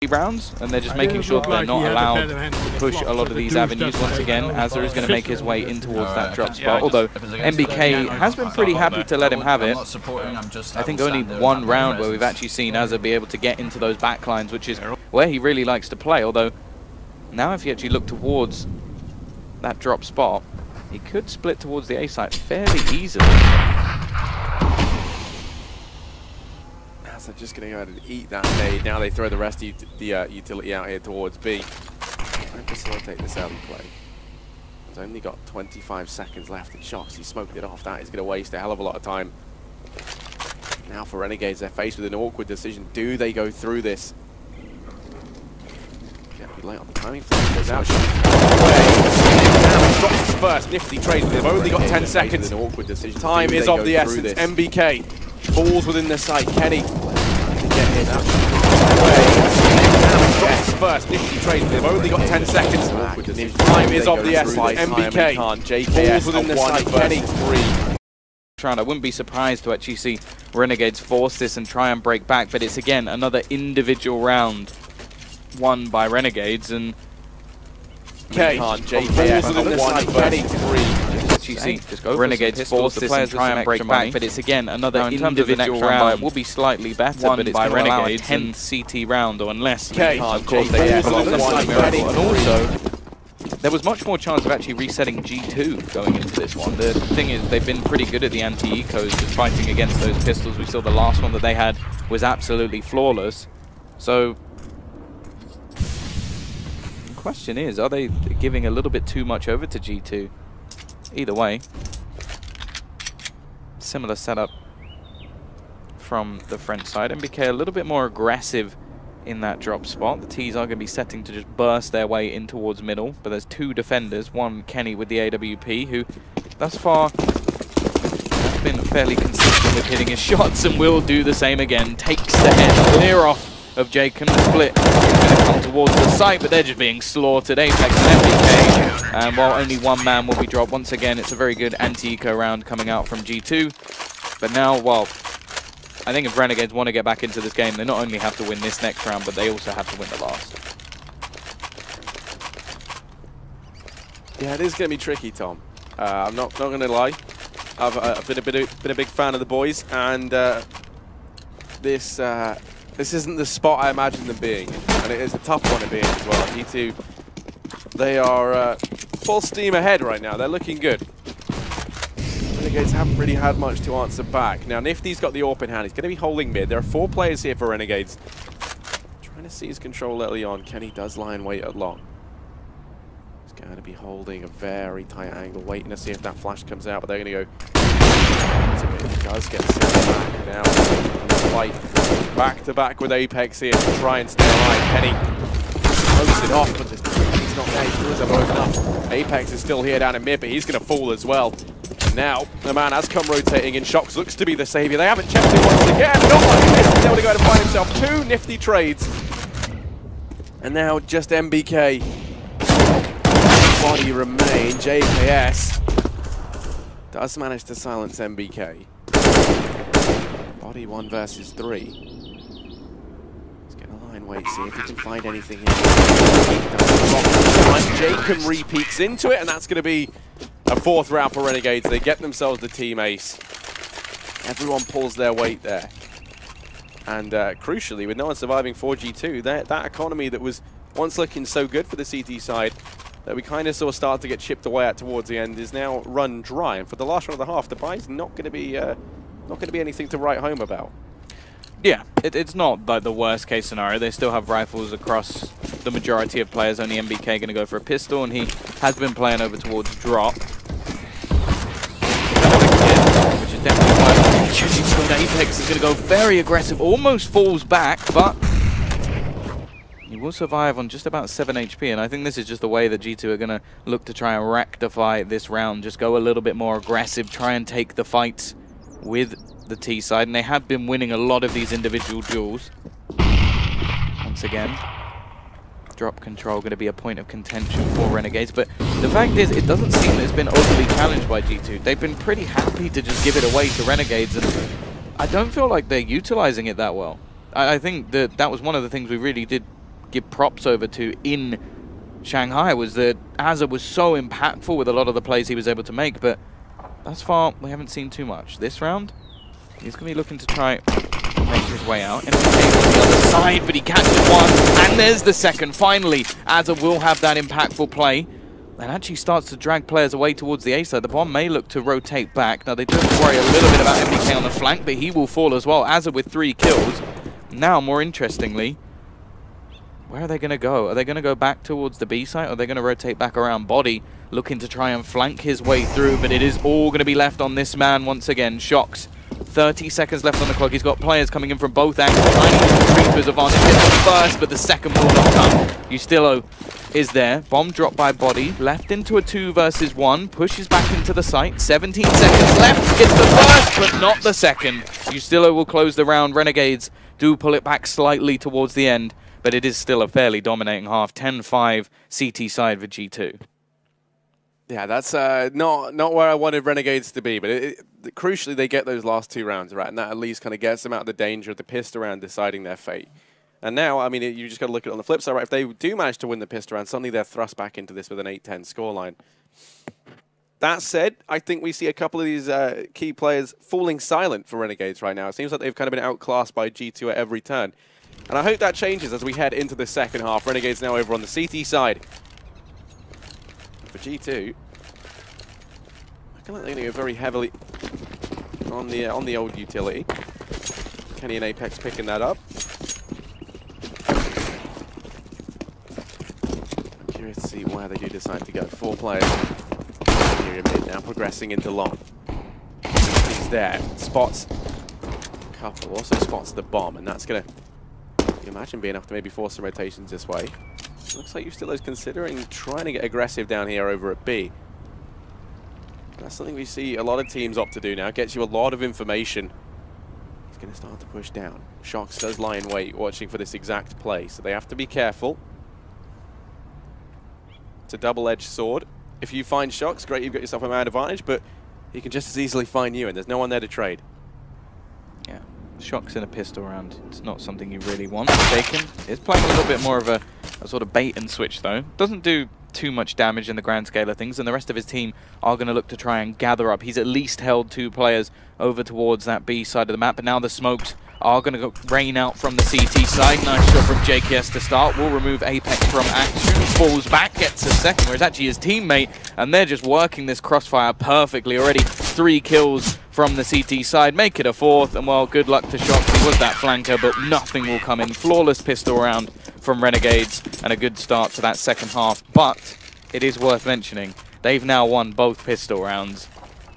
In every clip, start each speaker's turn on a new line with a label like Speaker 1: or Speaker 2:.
Speaker 1: rounds, and they're just making sure that they're not allowed to push a lot of these avenues once again. Azza is going to make his way in towards that drop spot, although MBK has been pretty happy to let him have it. I think only one round where we've actually seen Azza be able to get into those backlines, which is where he really likes to play, although now if you actually look towards that drop spot, he could split towards the A site fairly easily.
Speaker 2: They're just going to go ahead and eat that nade. Now they throw the rest of the utility out here towards B. Try and facilitate this early play. He's only got 25 seconds left in shots. He smoked it off. That is going to waste a hell of a lot of time. Now for Renegades, they're faced with an awkward decision. Do they go through this? Can't be late on the timing. Goes out. Now he drops the first. Nifty trade. They've only got 10 seconds. An awkward decision. Time is of the essence. MBK falls within the site. Kenny get in. First, Nifty trade. They've only got 10 seconds. Time is of the essence. MBK falls within the site. Kenny 3.
Speaker 1: I wouldn't be surprised to actually see Renegades force this and try and break back, but it's again another individual round won by Renegades, and
Speaker 2: JKS within the site. Kenny 3.
Speaker 1: You see, Renegades force this and try and break back, but it's again another individual round. Will be slightly better, but it's by Renegades 10th CT round, or unless of course they pull off the miracle. And also, there was much more chance of actually resetting G2 going into this one. The thing is, they've been pretty good at the anti-ecos, just fighting against those pistols. We saw the last one that they had was absolutely flawless. So the question is, are they giving a little bit too much over to G2? Either way, similar setup from the French side. MBK a little bit more aggressive in that drop spot. The T's are going to be setting to just burst their way in towards middle, but there's two defenders. One, Kenny with the AWP, who thus far has been fairly consistent with hitting his shots and will do the same again. Takes the head clear off of Jacob. The split is going to come towards the site, but they're just being slaughtered. Apex and MBK, and while only one man will be dropped, once again, it's a very good anti-eco round coming out from G2. But now, well, I think if Renegades want to get back into this game, they not only have to win this next round, but they also have to win the last.
Speaker 2: Yeah, it is going to be tricky, Tom. I'm not going to lie. I've been a big fan of the boys, and this isn't the spot I imagined them being, and it is a tough one to be in as well. G2, they are full steam ahead right now. They're looking good. Renegades haven't really had much to answer back. Now, Nifty's got the AWP in hand. He's going to be holding mid. There are 4 players here for Renegades. Trying to seize control early on. Kenny does lie in wait at long. He's going to be holding a very tight angle, waiting to see if that flash comes out, but they're going to go. He does get sent back now. Fight back to back with Apex here to try and stay alive. Kenny throws it off, but he's not there. He throws it broken up. Apex is still here down in mid, but he's going to fall as well. And now the man has come rotating in. Shox looks to be the savior. They haven't checked him once again. Not like this. He's able to go to find himself 2 nifty trades. And now just MBK. Body remain. JKS does manage to silence MBK. Body 1 versus 3. He's going to line wait, see if he can find anything here. Jacob repeats into it, and that's going to be a 4th round for Renegades. They get themselves the team ace. Everyone pulls their weight there. And crucially, with no one surviving 4G2, that economy that was once looking so good for the CT side, that we kind of saw start to get chipped away at towards the end, is now run dry. And for the last round of the half, the buy's not going to be anything to write home about.
Speaker 1: Yeah, it's not like the worst case scenario. They still have rifles across the majority of players. Only MBK going to go for a pistol, and he has been playing over towards drop. Which is definitely why Apex is going to go very aggressive, almost falls back, but he will survive on just about 7 HP, and I think this is just the way that G2 are going to look to try and rectify this round. Just go a little bit more aggressive, try and take the fights with the T side, and they have been winning a lot of these individual duels. Once again, drop control going to be a point of contention for Renegades, but the fact is, it doesn't seem that it's been overly challenged by G2. They've been pretty happy to just give it away to Renegades, and I don't feel like they're utilizing it that well. I think that was one of the things we really did give props over to in Shanghai was that Azza was so impactful with a lot of the plays he was able to make, but thus far we haven't seen too much. This round, he's going to be looking to try make his way out. And on the other side, but he catches one, and there's the second. Finally, Azza will have that impactful play, and actually starts to drag players away towards the A side. The bomb may look to rotate back. Now, they do worry a little bit about MBK on the flank, but he will fall as well. Azza with 3 kills. Now, more interestingly, where are they going to go? Are they going to go back towards the B site, or are they going to rotate back around Body, looking to try and flank his way through? But it is all going to be left on this man once again. Shox. 30 seconds left on the clock. He's got players coming in from both angles. I need to retreat to his advantage. Hit the first, but the second will not come. Ustillo is there. Bomb dropped by Body. Left into a 2 versus 1. Pushes back into the site. 17 seconds left. Gets the first, but not the second. Ustillo will close the round. Renegades do pull it back slightly towards the end, but it is still a fairly dominating half. 10-5 CT side for G2.
Speaker 2: Yeah, that's not where I wanted Renegades to be, but crucially they get those last 2 rounds, right? And that at least kind of gets them out of the danger of the pistol round deciding their fate. And now, I mean, you just got to look at it on the flip side, right? If they do manage to win the pistol round, suddenly they're thrust back into this with an 8-10 scoreline. That said, I think we see a couple of these key players falling silent for Renegades right now. It seems like they've kind of been outclassed by G2 at every turn. And I hope that changes as we head into the second half. Renegades now over on the CT side. For G2, I feel like they're going to go very heavily on the old utility. Kenny and Apex picking that up. I'm curious to see where they do decide to go. 4 players here in mid now, progressing into long. He's there, spots a couple, also spots the bomb, and that's going to, you imagine, be enough to maybe force some rotations this way. Looks like Ustillo's considering trying to get aggressive down here over at B. That's something we see a lot of teams opt to do now. Gets you a lot of information. He's going to start to push down. Shox does lie in wait, watching for this exact play, so they have to be careful. It's a double-edged sword. If you find Shox, great, you've got yourself a man advantage, but he can just as easily find you, and there's no one there to trade.
Speaker 1: Yeah, Shox in a pistol round. It's not something you really want. Taken. It's playing a little bit more of a sort of bait and switch, though. Doesn't do too much damage in the grand scale of things, and the rest of his team are going to look to try and gather up. He's at least held 2 players over towards that B side of the map, but now the smokes are going to rain out from the CT side. Nice shot from JKS to start. Will remove Apex from action. Falls back, gets a second, whereas actually his teammate, and they're just working this crossfire perfectly already. 3 kills from the CT side, make it a 4th, and well, good luck to Shox. He was that flanker, but nothing will come in. Flawless pistol round from Renegades, and a good start to that second half. But it is worth mentioning, they've now won both pistol rounds.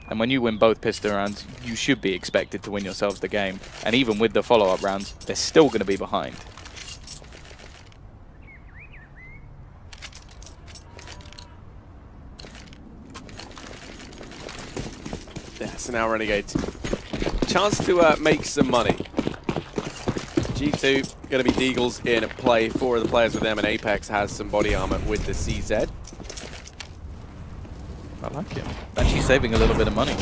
Speaker 1: And when you win both pistol rounds, you should be expected to win yourselves the game. And even with the follow-up rounds, they're still going to be behind.
Speaker 2: Yeah, so now Renegades. Chance to make some money. G2 going to be Deagles in play. 4 of the players with them, and Apex has some body armor with the CZ.
Speaker 1: I like it. Actually saving a little bit of money.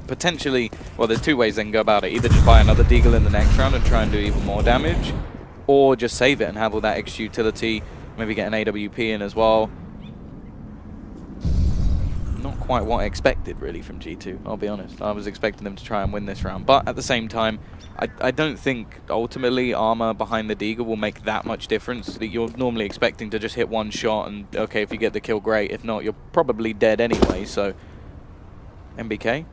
Speaker 1: Potentially, well, there's 2 ways they can go about it. Either just buy another Deagle in the next round and try and do even more damage, or just save it and have all that extra utility, maybe get an AWP in as well. Not quite what I expected, really, from G2, I'll be honest. I was expecting them to try and win this round, but at the same time, I don't think ultimately armor behind the Deagle will make that much difference. You're normally expecting to just hit 1 shot and, okay, if you get the kill, great. If not, you're probably dead anyway, so MBK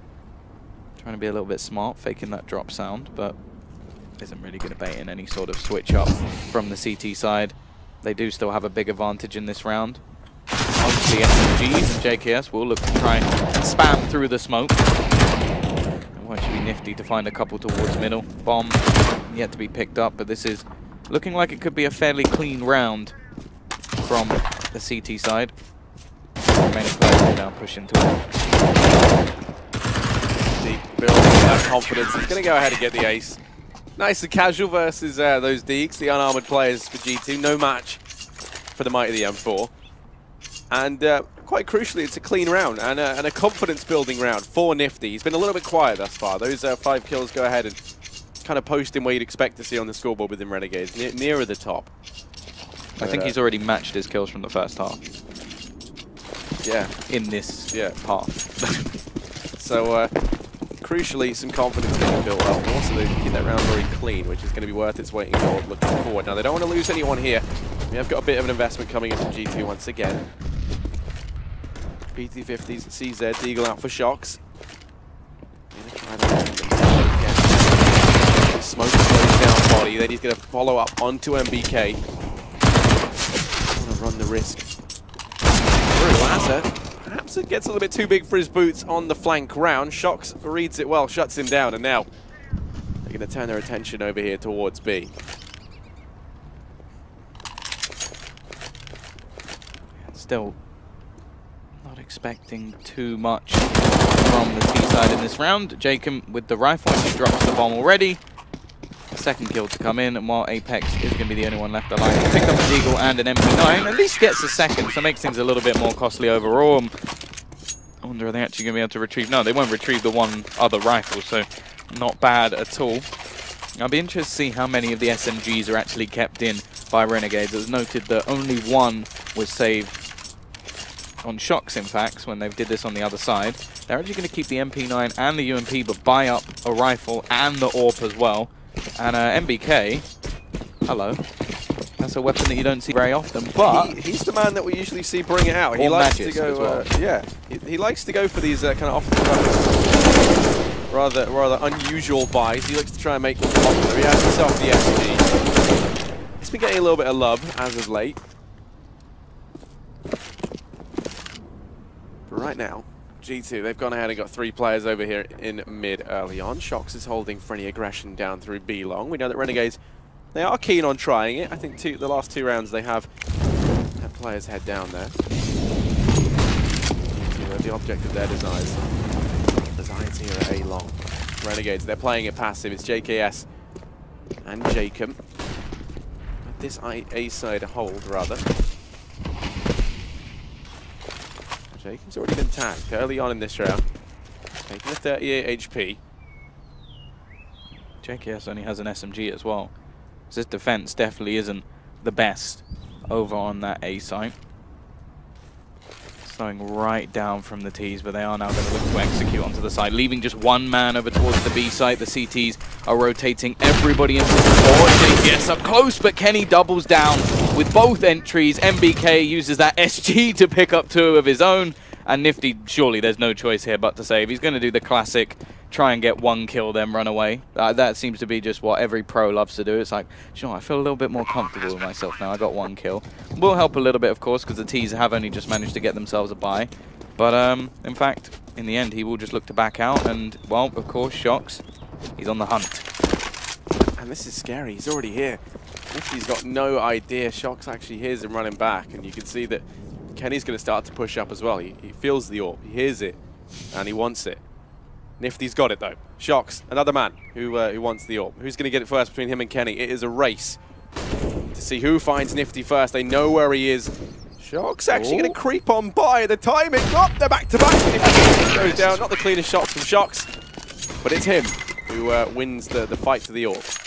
Speaker 1: trying to be a little bit smart, faking that drop sound, but isn't really going to bait in any sort of switch up from the CT side. They do still have a big advantage in this round. Obviously, SMGs and JKS will look to try and spam through the smoke. It might be nifty to find a couple towards middle. Bomb yet to be picked up, but this is looking like it could be a fairly clean round from the CT side. Remaining players will now push into it.
Speaker 2: Deep building that confidence. He's going to go ahead and get the ace. Nice and casual versus those Deags, the unarmored players for G2. No match for the might of the M4. And quite crucially, it's a clean round and a confidence-building round for Nifty. He's been a little bit quiet thus far. Those 5 kills go ahead and kind of post him where you'd expect to see on the scoreboard within Renegades, nearer the top.
Speaker 1: I think he's already matched his kills from the first half.
Speaker 2: Yeah.
Speaker 1: In this half.
Speaker 2: So, crucially, some confidence being built up. Also, they keep that round very clean, which is going to be worth its weight in gold looking forward. Now, they don't want to lose anyone here. We have got a bit of an investment coming into G2 once again. PT50s, CZ, Deagle out for shocks. Smoke slows down body, then he's going to follow up onto MBK. Want to run the risk. Lazar, perhaps it gets a little bit too big for his boots on the flank round. Shocks reads it well, shuts him down, and now they're going to turn their attention over here towards B.
Speaker 1: Still not expecting too much from the T side in this round. Jacob with the rifle, he drops the bomb already. Second kill to come in, and while Apex is going to be the only one left alive, he picked up a Deagle and an MP9, at least gets a second, so makes things a little bit more costly overall. I wonder are they actually going to be able to retrieve? No, they won't retrieve the one other rifle, so not bad at all. I'll be interested to see how many of the SMGs are actually kept in by Renegades. It was noted that only one was saved on shocks, in fact, when they did this on the other side. They're actually going to keep the MP9 and the UMP, but buy up a rifle and the AWP as well. And MBK, hello. That's a weapon that you don't see very often, but
Speaker 2: he's the man that we usually see bring it out. He likes to go, well. He likes to go for these kind of offensive weapons, rather unusual buys. He likes to try and make them popular. He has himself the SG. He's been getting a little bit of love as of late. But right now, G2, they've gone ahead and got 3 players over here in mid early on. Shocks is holding for any aggression down through B long. We know that Renegades, they are keen on trying it. I think the last 2 rounds they have had players head down there. The object of their designs here at A long. Renegades, they're playing it passive. It's JKS and Jacob. This A side hold, rather. Jacob's already been tagged early on in this round, taking a 38 HP.
Speaker 1: JKS only has an SMG as well. So this defense definitely isn't the best over on that A site. Slowing right down from the T's, but they are now going to look to execute onto the side, leaving just one man over towards the B site. The CTs are rotating everybody into support. JKS up close, but Kenny doubles down with both entries. MBK uses that SG to pick up 2 of his own. And Nifty, surely there's no choice here but to save. He's going to do the classic, try and get 1 kill, then run away. That seems to be just what every pro loves to do. It's like, you know, I feel a little bit more comfortable with myself now. I got 1 kill. Will help a little bit, of course, because the T's have only just managed to get themselves a bye. But, in fact, in the end, he will just look to back out. And, well, of course, Shocks, he's on the hunt.
Speaker 2: And this is scary. He's already here. Nifty's got no idea. Shocks actually hears him running back. And you can see that Kenny's going to start to push up as well. He feels the AWP, he hears it, and he wants it. Nifty's got it though. Shocks, another man who wants the AWP. Who's going to get it first between him and Kenny? It is a race to see who finds Nifty first. They know where he is. Shocks actually going to creep on by. The timing, they're back to back. Nifty goes down. Not the cleanest shots from Shocks, but it's him who wins the fight to the AWP.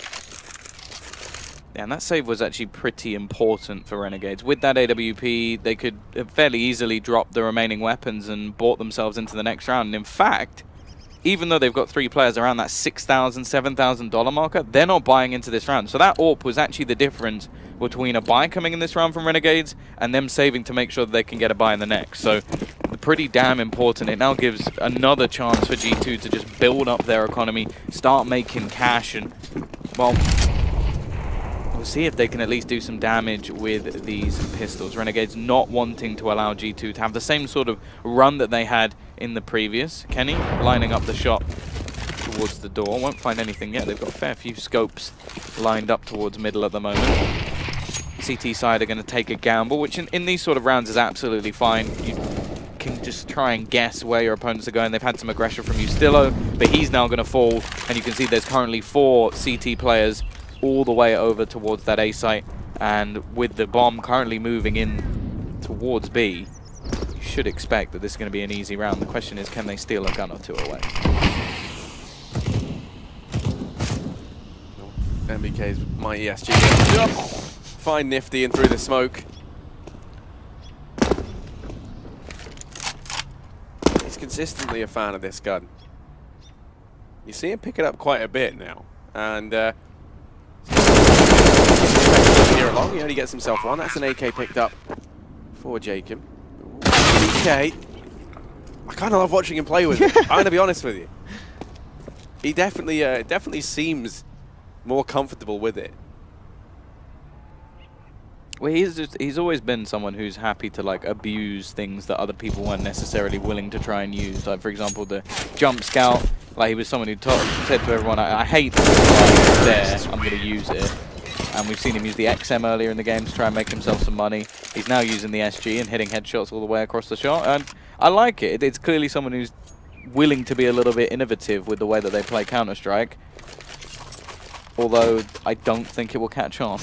Speaker 1: Yeah, and that save was actually pretty important for Renegades. With that AWP, they could fairly easily drop the remaining weapons and bought themselves into the next round. And in fact, even though they've got 3 players around that $6,000, $7,000 marker, they're not buying into this round. So that AWP was actually the difference between a buy coming in this round from Renegades and them saving to make sure that they can get a buy in the next. So pretty damn important. It now gives another chance for G2 to just build up their economy, start making cash, and, well, we'll see if they can at least do some damage with these pistols. Renegades not wanting to allow G2 to have the same sort of run that they had in the previous. Kenny lining up the shot towards the door. Won't find anything yet. They've got a fair few scopes lined up towards middle at the moment. CT side are going to take a gamble, which in these sort of rounds is absolutely fine. You can just try and guess where your opponents are going. They've had some aggression from Ustillo, but he's now going to fall. And you can see there's currently 4 CT players all the way over towards that A site, and with the bomb currently moving in towards B, you should expect that this is going to be an easy round. The question is, can they steal a gun or 2 away?
Speaker 2: MBK's mighty SG find Nifty and through the smoke. He's consistently a fan of this gun. You see him pick it up quite a bit now. And here along, he only gets himself one. That's an AK picked up for Jacob. AK. I kind of love watching him play with it. I'm going to be honest with you. He definitely seems more comfortable with it.
Speaker 1: Well, he's always been someone who's happy to like abuse things that other people weren't necessarily willing to try and use. Like for example, the jump scout. Like he was someone who said to everyone, "I hate this there. I'm going to use it." And we've seen him use the XM earlier in the game to try and make himself some money. He's now using the SG and hitting headshots all the way across the shot, and I like it. It's clearly someone who's willing to be a little bit innovative with the way that they play Counter-Strike. Although I don't think it will catch on.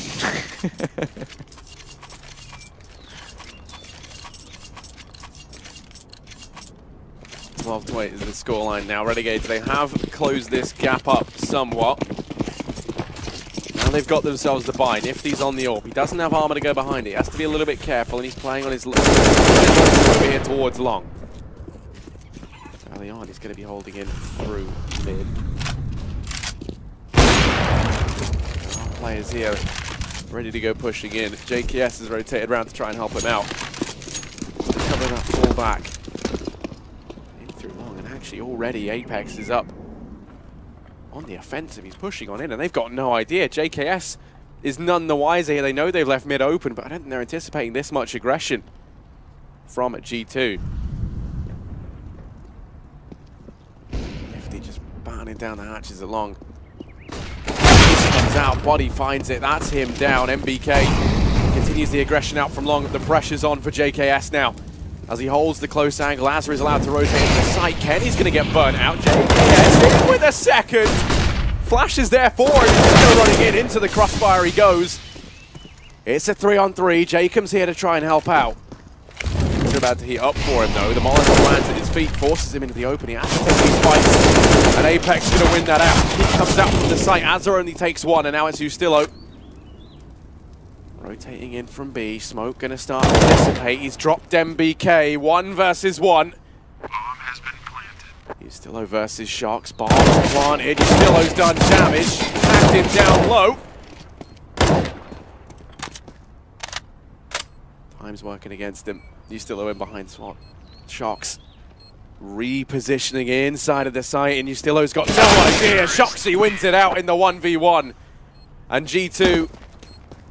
Speaker 2: 12-8 is the scoreline now. Renegades, they have closed this gap up somewhat. Now they've got themselves the buy. Nifty's on the AWP. He doesn't have armor to go behind it. He has to be a little bit careful, and he's playing on his over here towards long. Early on, he's going to be holding in through mid. Players here ready to go pushing in. JKS has rotated around to try and help him out. Cover that fall back. In through long, and actually already Apex is up on the offensive. He's pushing on in, and they've got no idea. JKS is none the wiser here. They know they've left mid open, but I don't think they're anticipating this much aggression from G2. Nifty just battening down the hatches along. Comes out, body finds it, that's him down. MBK continues the aggression out from long. The pressure's on for JKS now. As he holds the close angle, Azra is allowed to rotate into the site. Kenny's going to get burnt out. JKS in with a second. Flash is there for him. He's still running in. Into the crossfire he goes. It's a 3-on-3. Jacob's here to try and help out. They're about to heat up for him though. The Molotov lands at his feet, forces him into the open. He has to take these fights, and Apex is going to win that out. He comes out from the site. Azza only takes one, and now it's Ustillo. Rotating in from B. Smoke going to start to dissipate. He's dropped MBK. 1 versus 1.
Speaker 3: Bomb has been planted.
Speaker 2: Ustillo versus Sharks. Bomb planted. Ustillo's done damage. Tagged him down low. Time's working against him. Ustillo in behind SWAT. Sharks repositioning inside of the site, and Ustillo's got no idea. Shoxy wins it out in the 1v1. And G2,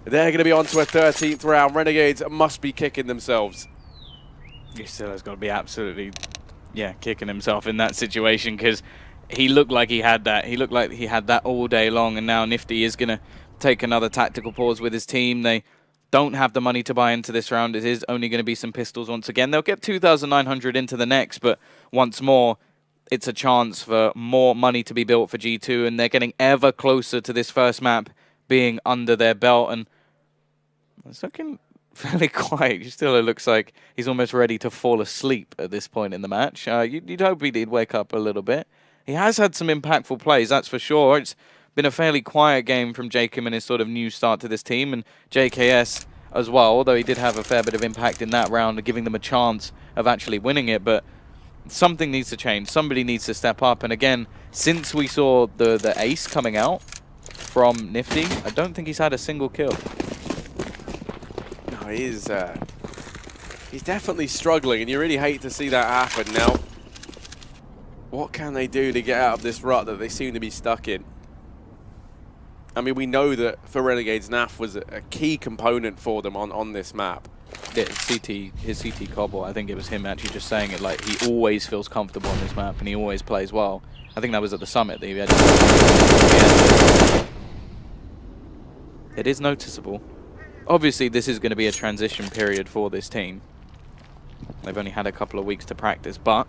Speaker 2: they're going to be on to a 13th round. Renegades must be kicking themselves.
Speaker 1: Ustillo's got to be absolutely, yeah, kicking himself in that situation, because he looked like he had that. He looked like he had that all day long, and now Nifty is going to take another tactical pause with his team. They don't have the money to buy into this round. It is only going to be some pistols once again. They'll get 2,900 into the next, but once more, it's a chance for more money to be built for G2, and they're getting ever closer to this first map being under their belt, and it's looking fairly quiet. Still, it looks like he's almost ready to fall asleep at this point in the match. You'd hope he'd wake up a little bit. He has had some impactful plays, that's for sure. It's been a fairly quiet game from Jacob and his sort of new start to this team, and JKS as well, although he did have a fair bit of impact in that round, giving them a chance of actually winning it. But something needs to change. Somebody needs to step up. And again, since we saw the ace coming out from Nifty, I don't think he's had a single kill.
Speaker 2: No, he's definitely struggling, and you really hate to see that happen. Now, what can they do to get out of this rut that they seem to be stuck in? I mean, we know that for Renegades, NAF was a key component for them on this map.
Speaker 1: Yeah, his CT cobble, I think it was him actually just saying it, like, he always feels comfortable on this map and he always plays well. I think that was at the summit that he had. It is noticeable. Obviously, this is going to be a transition period for this team. They've only had a couple of weeks to practice, but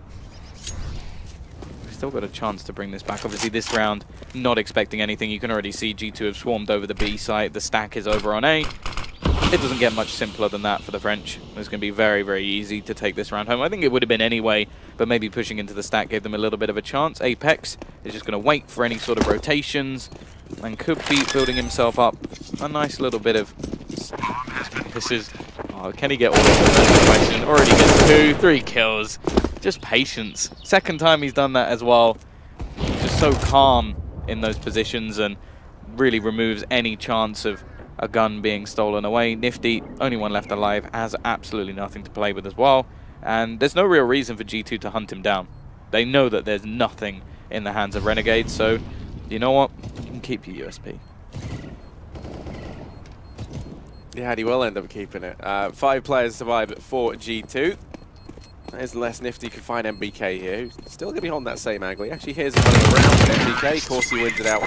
Speaker 1: still got a chance to bring this back. Obviously, this round, not expecting anything. You can already see G2 have swarmed over the B site. The stack is over on A. It doesn't get much simpler than that for the French. It's going to be very, very easy to take this round home. I think it would have been anyway, but maybe pushing into the stack gave them a little bit of a chance. Apex is just going to wait for any sort of rotations and could be building himself up a nice little bit of This is... Oh, can he get all of them? That's the question. Already gets 2, 3 kills. Just patience. Second time he's done that as well. Just so calm in those positions and really removes any chance of a gun being stolen away. Nifty, only one left alive, has absolutely nothing to play with as well. And there's no real reason for G2 to hunt him down. They know that there's nothing in the hands of Renegades, so you know what? You can keep your USP.
Speaker 2: Yeah, and he will end up keeping it. 5 players survive for G2. There's less Nifty can find MBK here, who's still going to be on that same angle. He actually hears him running around with MBK. Of course, he wins it out.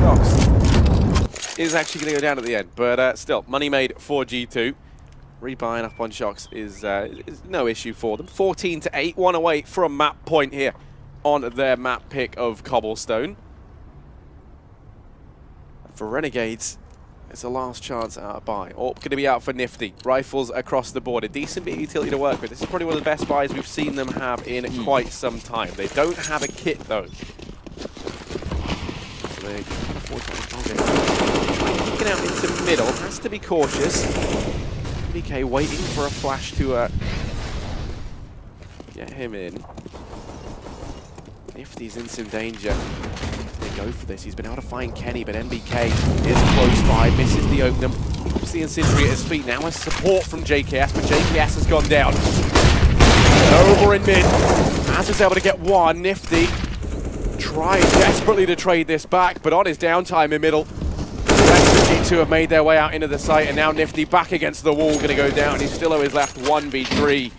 Speaker 2: Shocks is actually going to go down at the end, but still, money made for G2. Rebuying up on Shocks is no issue for them. 14-8, 1 away from map point here on their map pick of Cobblestone. For Renegades, it's a last chance at a buy. Orp going to be out for Nifty. Rifles across the board. A decent bit of utility to work with. This is probably one of the best buys we've seen them have in quite some time. They don't have a kit, though. So they can afford to get out into middle. Has to be cautious. BK waiting for a flash to get him in. Nifty's in some danger. They go for this. He's been able to find Kenny, but MBK is close by, misses the opening. Keeps the Incendiary at his feet. Now has support from JKS, but JKS has gone down. Over in mid. Az is able to get one. Nifty trying desperately to trade this back, but on his downtime in middle. G2 have made their way out into the site, and now Nifty back against the wall, going to go down. He's still always left 1v3.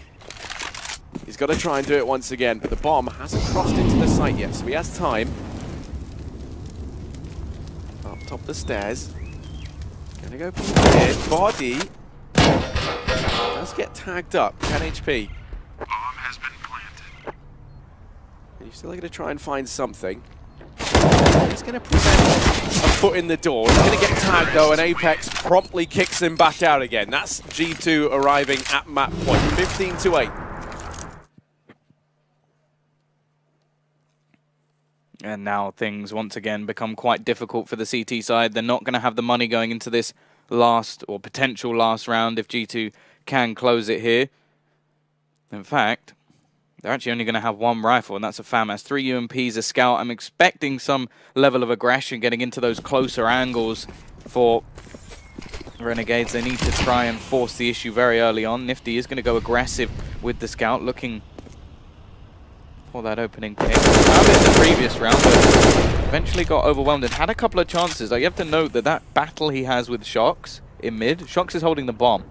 Speaker 2: He's got to try and do it once again, but the bomb hasn't crossed into the site yet, so he has time. Up top the stairs. Gonna go mid. Body does get tagged up. 10 HP.
Speaker 3: Bomb has been planted.
Speaker 2: You're still going to try and find something. He's going to prevent a foot in the door. He's going to get tagged though, and Apex promptly kicks him back out again. That's G2 arriving at map point. 15-8.
Speaker 1: And now things once again become quite difficult for the CT side. They're not going to have the money going into this last or potential last round if G2 can close it here. In fact, they're actually only going to have 1 rifle, and that's a FAMAS. 3 UMPs, a scout. I'm expecting some level of aggression getting into those closer angles for Renegades. They need to try and force the issue very early on. Nifty is going to go aggressive with the scout, looking for that opening pick. Found it in the previous round, but eventually got overwhelmed and had a couple of chances. You have to note that that battle he has with Shocks in mid, Shocks is holding the bomb.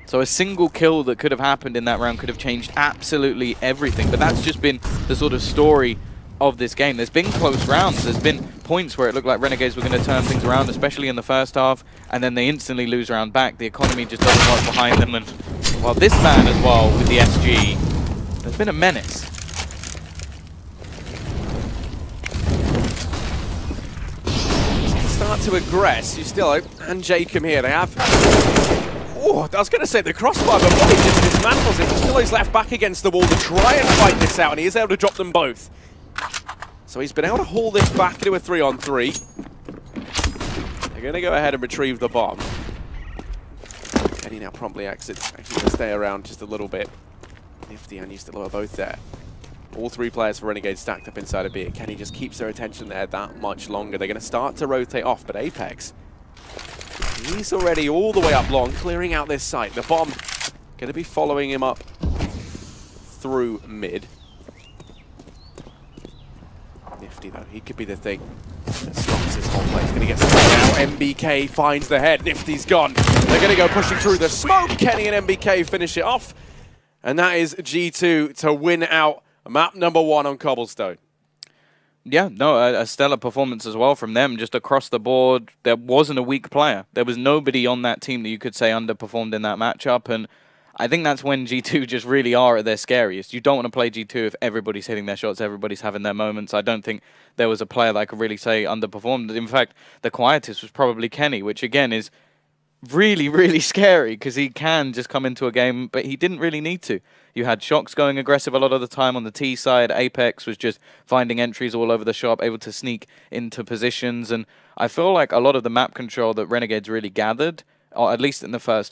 Speaker 1: So a single kill that could have happened in that round could have changed absolutely everything. But that's just been the sort of story of this game. There's been close rounds. There's been points where it looked like Renegades were going to turn things around, especially in the first half, and then they instantly lose round back. The economy just doesn't work behind them. And well, this man as well with the SG has been a menace.
Speaker 2: Start to aggress. You still and Jacob here. They have. Oh, I was going to say the crossbar, but Body just dismantles it. Still he's left back against the wall to try and fight this out, and he is able to drop them both. So he's been able to haul this back into a 3-on-3. They're going to go ahead and retrieve the bomb. Kenny now promptly exits. Actually going to stay around just a little bit. Nifty and Still are both there. All 3 players for Renegade stacked up inside of B. Kenny just keeps their attention there that much longer. They're going to start to rotate off, but Apex, he's already all the way up long, clearing out this site. The bomb going to be following him up through mid. Nifty though, he could be the thing that stops this whole play. He's going to get stuck now. MBK finds the head. Nifty's gone. They're going to go pushing through the smoke. Kenny and MBK finish it off. And that is G2 to win out map number 1 on Cobblestone.
Speaker 1: Yeah, no, a stellar performance as well from them, just across the board. There wasn't a weak player. There was nobody on that team that you could say underperformed in that matchup, and I think that's when G2 just really are at their scariest. You don't want to play G2 if everybody's hitting their shots, everybody's having their moments. I don't think there was a player that I could really say underperformed. In fact, the quietest was probably Kenny, which again is really, really scary because he can just come into a game, but he didn't really need to. You had Shocks going aggressive a lot of the time on the T side. Apex was just finding entries all over the shop, able to sneak into positions. And I feel like a lot of the map control that Renegades really gathered, or at least in the first